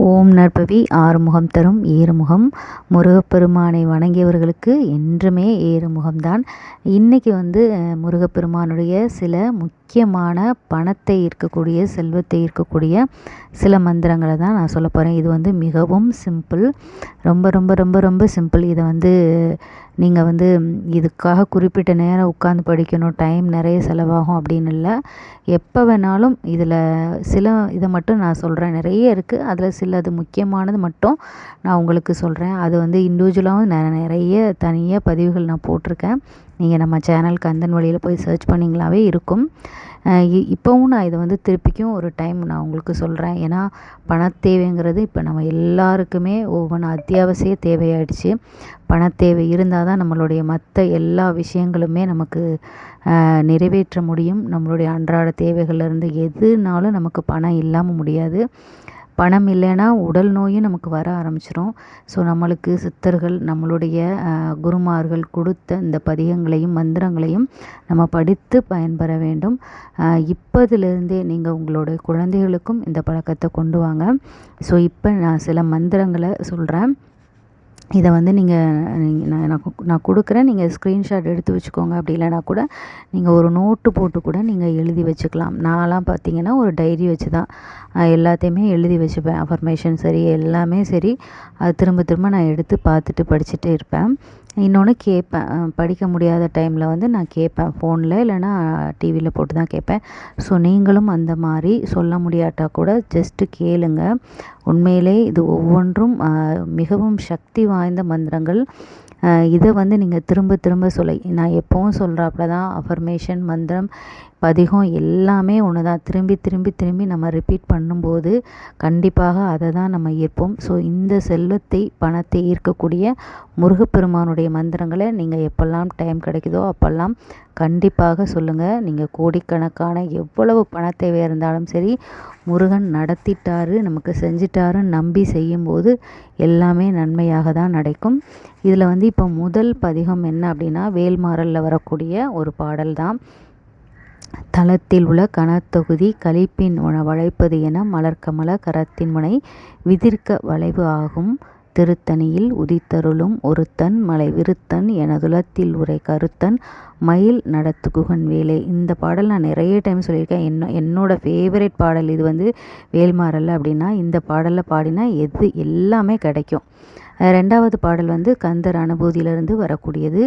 ஓம் நற்பவி ஆறுமுகம் தரும் ஏறுமுகம். முருகப்பெருமானை வணங்கியவர்களுக்கு என்றுமே ஏறுமுகம்தான். இன்றைக்கி முருகப்பெருமானுடைய சில முக்கியமான பணத்தை ஈர்க்கக்கூடிய, செல்வத்தை ஈர்க்கக்கூடிய சில மந்திரங்களை தான் நான் சொல்ல போகிறேன். இது மிகவும் சிம்பிள், ரொம்ப ரொம்ப ரொம்ப ரொம்ப சிம்பிள். இதை நீங்கள் இதுக்காக குறிப்பிட்ட நேரம் உட்காந்து படிக்கணும், டைம் நிறைய செலவாகும் அப்படின்னு இல்லை. எப்போ வேணாலும் இதை மட்டும் நான் சொல்கிறேன். நிறைய இருக்குது, அதில் சிலது முக்கியமானது மட்டும் நான் உங்களுக்கு சொல்கிறேன். அது இண்டிவிஜுவலாகவும் நிறைய தனியாக பதிவுகள் நான் போட்டிருக்கேன். நீங்கள் நம்ம சேனல் கந்தன் வழியில் போய் சர்ச் பண்ணிங்களாவே இருக்கும். இப்போவும் நான் இதை திருப்பிக்கும் ஒரு டைம் நான் உங்களுக்கு சொல்கிறேன். ஏன்னா பணத்தேவைங்கிறது இப்போ நம்ம எல்லாருக்குமே ஒவ்வொன்று அத்தியாவசிய தேவையாயிடுச்சு. பணத்தேவை இருந்தால் தான் நம்மளுடைய மற்ற எல்லா விஷயங்களுமே நமக்கு நிறைவேற்ற முடியும். நம்மளுடைய அன்றாட தேவைகள்லேருந்து எதுனாலும் நமக்கு பணம் இல்லாமல் முடியாது. பணம் இல்லைன்னா உடல் நோயும் நமக்கு வர ஆரம்பிச்சிடும். ஸோ நம்மளுக்கு சித்தர்கள், நம்மளுடைய குருமார்கள் கொடுத்த இந்த பதிகங்களையும் மந்திரங்களையும் நம்ம படித்து பயன்பெற வேண்டும். இப்போதிலிருந்தே நீங்கள் உங்களுடைய குழந்தைகளுக்கும் இந்த பழக்கத்தை கொண்டு வாங்க. ஸோ இப்போ நான் சில மந்திரங்களை சொல்கிறேன். இதை நான் கொடுக்குறேன், நீங்கள் ஸ்க்ரீன்ஷாட் எடுத்து வச்சுக்கோங்க. அப்படி இல்லைனா கூட நீங்கள் ஒரு நோட்டு போட்டு கூட நீங்கள் எழுதி வச்சுக்கலாம். நான்லாம் பார்த்தீங்கன்னா ஒரு டைரி வச்சு தான் எல்லாத்தையுமே எழுதி வச்சுப்பேன். அஃபர்மேஷன் சரி, எல்லாமே சரி, அது திரும்ப திரும்ப நான் எடுத்து பார்த்துட்டு படிச்சுட்டே இருப்பேன். இன்னொன்று கேட்பேன், படிக்க முடியாத டைமில் நான் கேட்பேன் ஃபோனில், இல்லைனா டிவியில் போட்டு தான் கேட்பேன். ஸோ நீங்களும் அந்த மாதிரி சொல்ல முடியாட்டால் கூட ஜஸ்ட்டு கேளுங்க. உண்மையிலே இது ஒவ்வொன்றும் மிகவும் சக்தி வாய்ந்த மந்திரங்கள். இதை நீங்கள் திரும்ப திரும்ப நான் எப்போவும் சொல்கிறாப்புல தான். அஃபர்மேஷன், மந்திரம், பதிகம் எல்லாமே ஒன்று தான். திரும்பி திரும்பி திரும்பி நம்ம ரிப்பீட் பண்ணும்போது கண்டிப்பாக அதை தான் நம்ம ஈர்ப்போம். ஸோ இந்த செல்வத்தை, பணத்தை ஈர்க்கக்கூடிய முருகப்பெருமானுடைய மந்திரங்களை நீங்கள் எப்பெல்லாம் டைம் கிடைக்குதோ அப்போல்லாம் கண்டிப்பாக சொல்லுங்கள். நீங்கள் கோடிக்கணக்கான எவ்வளவு பண தேவை இருந்தாலும் சரி, முருகன் நடத்திட்டாரு, நமக்கு செஞ்சிட்டாருன்னு நம்பி செய்யும்போது எல்லாமே நன்மையாக தான் நடக்கும். இதில் இப்போ முதல் பதிகம் என்ன அப்படின்னா, வேல்மாறலில் வரக்கூடிய ஒரு பாடல் தான். தளத்தில் உள்ள கனத்தொகுதி கழிப்பின் வளைப்பது என மலர்கமல கரத்தின் முனை விதிர்க்க வளைவு ஆகும் திருத்தணியில் உதித்தருளும் ஒருத்தன் மலை விருத்தன் எனதுலத்தில் உரை கருத்தன் மயில் நடத்து குகன் வேலை. இந்த பாடல் நான் நிறைய டைம் சொல்லியிருக்கேன். என்னோட ஃபேவரட் பாடல் இது. வேல்மாறல் அப்படின்னா இந்த பாடலில் பாடினா எல்லாமே கிடைக்கும். ரெண்டாவது பாடல் கந்தர் அனுபூதியிலிருந்து வரக்கூடியது.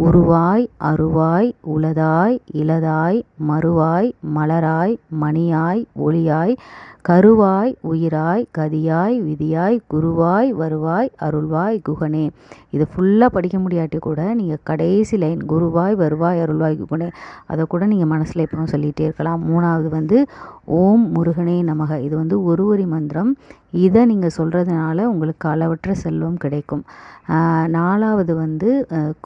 உருவாய் அருவாய் உளதாய் இளதாய் மறுவாய் மலராய் மணியாய் ஒளியாய் கருவாய் உயிராய் கதியாய் விதியாய் குருவாய் வருவாய் அருள்வாய் குகனே. இது ஃபுல்லாக படிக்க முடியாட்டி கூட நீங்கள் கடைசி லைன் குருவாய் வருவாய் அருள்வாய் குகனே அதை கூட நீங்கள் மனசில் எப்பவும் சொல்லிகிட்டே இருக்கலாம். மூணாவது ஓம் முருகனே நமக. இது ஒரு வரி மந்திரம். இதை நீங்கள் சொல்கிறதுனால உங்களுக்கு அளவற்ற செல்வம் கிடைக்கும். நாலாவது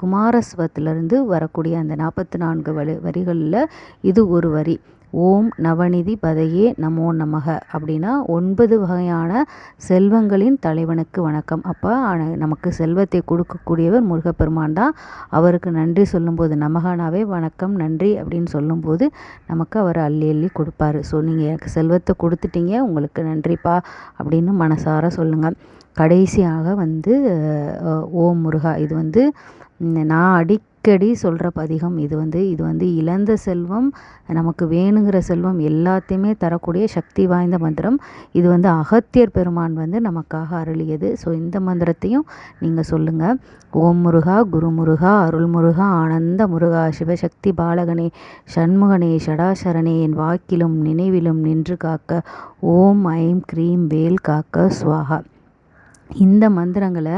குமாரஸ்வத்திலிருந்து வரக்கூடிய அந்த 44 வரிகளில் இது ஒரு வரி. ஓம் நவநிதி பதையே நமோ நமக அப்படின்னா 9 வகையான செல்வங்களின் தலைவனுக்கு வணக்கம். அப்போ நமக்கு செல்வத்தை கொடுக்கக்கூடியவர் முருகப்பெருமான் தான். அவருக்கு நன்றி சொல்லும்போது, நமகானாவே வணக்கம் நன்றி அப்படின்னு சொல்லும்போது நமக்கு அவர் அள்ளி அள்ளி கொடுப்பாரு. ஸோ நீங்கள் எனக்கு செல்வத்தை கொடுத்துட்டீங்க, உங்களுக்கு நன்றிப்பா அப்படின்னு மனசார சொல்லுங்கள். கடைசியாக ஓம் முருகா. இது நான் அடிக்கடி சொல்கிற பதிகம். இது இழந்த செல்வம், நமக்கு வேணுங்கிற செல்வம் எல்லாத்தையுமே தரக்கூடிய சக்தி வாய்ந்த மந்திரம். இது அகத்தியர் பெருமான் நமக்காக அருளியது. ஸோ இந்த மந்திரத்தையும் நீங்கள் சொல்லுங்கள். ஓம் முருகா, குரு முருகா, அருள் முருகா, ஆனந்த முருகா, சிவசக்தி பாலகனே, சண்முகனே, ஷடாசரணே, என் வாக்கிலும் நினைவிலும் நின்று காக்க, ஓம் ஐம் க்ரீம் வேல் காக்க ஸ்வாகா. இந்த மந்திரங்களை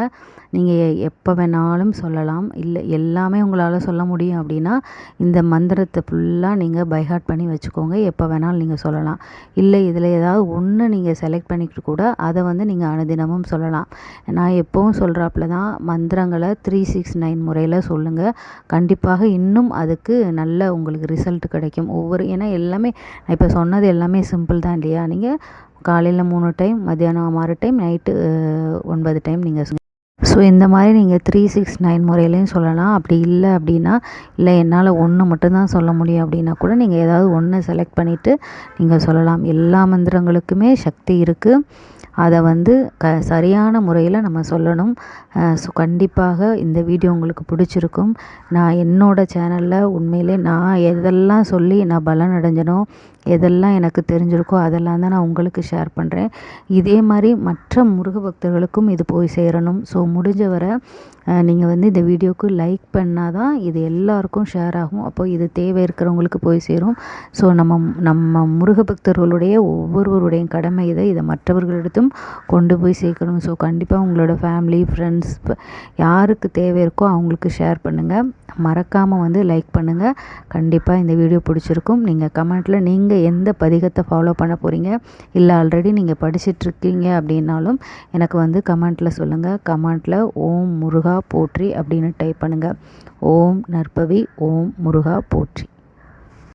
நீங்கள் எப்போ வேணாலும் சொல்லலாம். இல்லை எல்லாமே உங்களால் சொல்ல முடியும் அப்படின்னா இந்த மந்திரத்தை ஃபுல்லாக நீங்கள் பைஹார்ட் பண்ணி வச்சுக்கோங்க. எப்போ வேணாலும் நீங்கள் சொல்லலாம். இல்லை இதில் ஏதாவது ஒன்று நீங்கள் செலக்ட் பண்ணிக்கிட்டு கூட அதை நீங்கள் அனுதினமும் சொல்லலாம். நான் எப்போவும் சொல்கிறாப்புல தான், மந்திரங்களை 369 முறையில் சொல்லுங்கள். கண்டிப்பாக இன்னும் அதுக்கு நல்ல உங்களுக்கு ரிசல்ட் கிடைக்கும். ஏன்னா எல்லாமே நான் இப்போ சொன்னது எல்லாமே சிம்பிள் தான் இல்லையா. நீங்கள் காலையில் 3 டைம், மத்தியானம் 6 டைம், நைட்டு 9 டைம் நீங்கள் ஸோ இந்த மாதிரி நீங்கள் 369 முறையிலையும் சொல்லலாம். அப்படி இல்லை அப்படின்னா, இல்லை என்னால் ஒன்று மட்டும்தான் சொல்ல முடியும் அப்படின்னா கூட நீங்கள் ஏதாவது ஒன்று செலக்ட் பண்ணிவிட்டு நீங்கள் சொல்லலாம். எல்லா மந்திரங்களுக்குமே சக்தி இருக்குது. அதை வந்து சரியான முறையில் நம்ம சொல்லணும். ஸோ கண்டிப்பாக இந்த வீடியோ உங்களுக்கு பிடிச்சிருக்கும். நான் என்னோடய சேனலில் உண்மையிலே நான் எதெல்லாம் சொல்லி நான் பலன் அடைஞ்சனோ, எதெல்லாம் எனக்கு தெரிஞ்சிருக்கோ அதெல்லாம் தான் நான் உங்களுக்கு ஷேர் பண்ணுறேன். இதே மாதிரி மற்ற முருக பக்தர்களுக்கும் இது போய் சேரணும். ஸோ முடிஞ்ச வரை நீங்கள் வந்து இந்த வீடியோவுக்கு லைக் பண்ணால் தான் இது எல்லாருக்கும் ஷேர் ஆகும். அப்போ இது தேவை இருக்கிறவங்களுக்கு போய் சேரும். ஸோ நம்ம முருக பக்தர்களுடைய ஒவ்வொருவருடைய கடமை இதை மற்றவர்களிடத்தும் கொண்டு போய் சேர்க்கணும். ஸோ கண்டிப்பாக உங்களோட ஃபேமிலி, ஃப்ரெண்ட்ஸ் யாருக்கு தேவை இருக்கோ அவங்களுக்கு ஷேர் பண்ணுங்கள். மறக்காமல் வந்து லைக் பண்ணுங்கள். கண்டிப்பாக இந்த வீடியோ பிடிச்சிருக்கும். நீங்கள் கமெண்ட்டில் நீங்கள் எந்த பதிகத்தை ஃபாலோ பண்ண போகிறீங்க, இல்லை ஆல்ரெடி நீங்கள் படிச்சிட்ருக்கீங்க அப்படின்னாலும் எனக்கு வந்து கமெண்ட்டில் சொல்லுங்கள். கமெண்ட்டில் ஓம் முருகா போற்றி அப்படின்னு டைப் பண்ணுங்கள். ஓம் நற்பவி, ஓம் முருகா போற்றி.